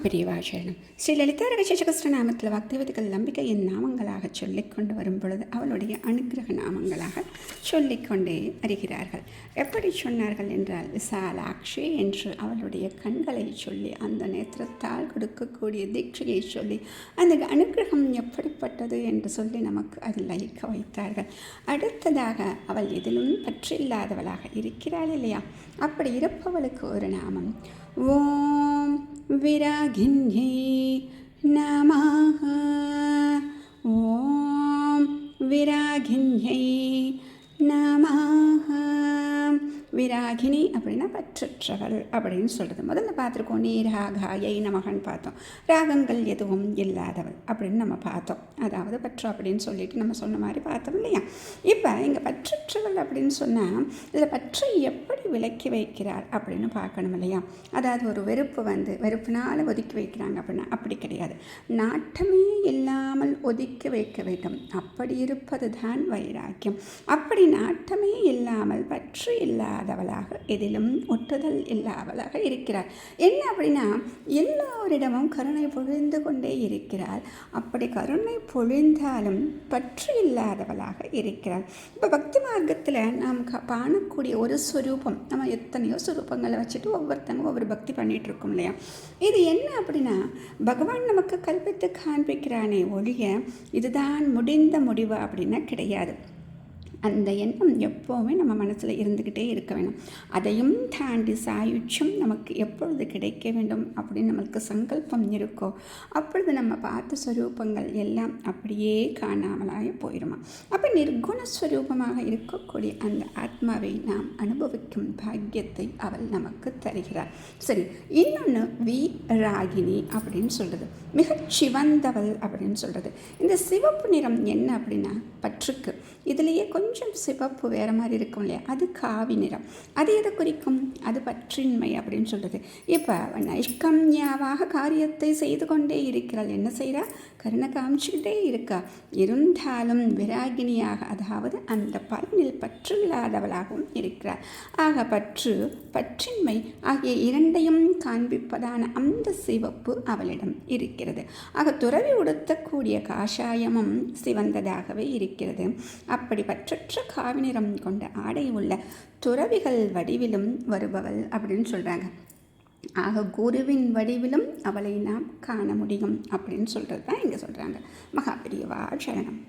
மகாபிரிவாசனம். ஸ்ரீ லலிதா ரகசிய நாமத்தில் பக்திவதிகள் நம்பிக்கையின் நாமங்களாக சொல்லிக்கொண்டு வரும் பொழுது அவளுடைய அனுகிரக நாமங்களாக சொல்லிக்கொண்டே வருகிறார்கள். எப்படி சொன்னார்கள் என்றால், விசாலாட்சி என்று அவளுடைய கண்களை சொல்லி, அந்த நேத்திரத்தால் கொடுக்கக்கூடிய தீட்சையை சொல்லி, அந்த அனுகிரகம் எப்படிப்பட்டது என்று சொல்லி நமக்கு அதில் லயிக்க வைத்தார்கள். அடுத்ததாக அவள் எதிலும் பற்றில்லாதவளாக இருக்கிறாள் இல்லையா? அப்படி இருப்பவளுக்கு ஒரு நாமம், ஓம் விராகின்யை நமஹ. ஓம் விராகின்யை நமஹ. விராகினி அப்படின்னா பற்றற்றவள் அப்படின்னு சொல்கிறது. முதல்ல பார்த்துருக்கோம், நீராகாயை நமகன்னு பார்த்தோம். ராகங்கள் எதுவும் இல்லாதவள் அப்படின்னு நம்ம பார்த்தோம். அதாவது பற்று அப்படின்னு சொல்லிட்டு நம்ம சொன்ன மாதிரி பார்த்தோம் இல்லையா? இப்போ இங்கே பற்றற்றவள் அப்படின்னு சொன்னால் இதில் பற்றை எப்படி விலக்கி வைக்கிறார் அப்படின்னு பார்க்கணும் இல்லையா? அதாவது ஒரு வெறுப்புனால் ஒதுக்கி வைக்கிறாங்க அப்படின்னா அப்படி கிடையாது. நாட்டமே இல்லாமல் ஒதுக்கி வைக்க வேண்டும். அப்படி இருப்பது தான் வைராக்கியம். அப்படி நாட்டமே இல்லாமல் பற்று இல்லாதவளாக, எதிலும் ஒட்டுதல் இல்லாதவளாக இருக்கிறார். என்ன அப்படின்னா, எல்லோரிடமும் கருணை பொழிந்து கொண்டே இருக்கிறார். அப்படி கருணை பொழிந்தாலும் பற்று இல்லாதவளாக இருக்கிறார். இப்போ பக்தி மார்க்கத்தில் நாம் காணக்கூடிய ஒரு ஸ்வரூபம், நம்ம எத்தனையோ ஸ்வரூபங்களை வச்சுட்டு ஒவ்வொருத்தங்க ஒவ்வொரு பக்தி பண்ணிகிட்டு இருக்கோம் இல்லையா? இது என்ன அப்படின்னா, பகவான் நமக்கு கல்பித்து காண்பிக்கிறானே ஒழிய இதுதான் முடிந்த முடிவு அப்படின்னா கிடையாது. அந்த எண்ணம் எப்போவுமே நம்ம மனசில் இருந்துக்கிட்டே இருக்க வேணும். அதையும் தாண்டி சாயுட்சம் நமக்கு எப்பொழுது கிடைக்க வேண்டும் அப்படின்னு நம்மளுக்கு சங்கல்பம் இருக்கோ அப்பொழுது நம்ம பார்த்த ஸ்வரூபங்கள் எல்லாம் அப்படியே காணாமலாக போயிடுமா. அப்போ நிர்குணஸ்வரூபமாக இருக்கக்கூடிய அந்த ஆத்மாவை நாம் அனுபவிக்கும் பாக்கியத்தை அவள் நமக்கு தருகிறார். சரி, இன்னொன்று வீராகினி அப்படின்னு சொல்கிறது, மிகச் சிவந்தவள் அப்படின்னு சொல்கிறது. இந்த சிவப்பு நிறம் என்ன அப்படின்னா பற்றுக்கு. இதுலேயே கொஞ்சம் சிவப்பு வேறு மாதிரி இருக்கும் இல்லையா? அது காவி நிறம். அது எதை குறிக்கும்? அது பற்றின்மை அப்படின்னு சொல்கிறது. இப்போ நைஷ்கம்யாவாக காரியத்தை செய்து கொண்டே இருக்கிறாள். என்ன செய்கிறா? கருணை காமிச்சுக்கிட்டே இருக்கா. இருந்தாலும் விராகினியாக, அதாவது அந்த பலனில் பற்று இல்லாதவளாகவும் இருக்கிறார். ஆக பற்றின்மை ஆகிய இரண்டையும் காண்பிப்பதான அந்த சிவப்பு அவளிடம் இருக்கிறது. ஆக துறவி உடுத்தக்கூடிய காஷாயமும் சிவந்ததாகவே இருக்கிறது. அப்படி பற்றற்ற காவி நிறம் கொண்ட ஆடை உள்ள துறவிகள் வடிவிலும் வருபவள் அப்படின்னு சொல்கிறாங்க. ஆக குருவின் வடிவிலும் அவளை நாம் காண முடியும் அப்படின்னு சொல்கிறது தான் இங்கே சொல்கிறாங்க. மகாபிரியவா சரணம்.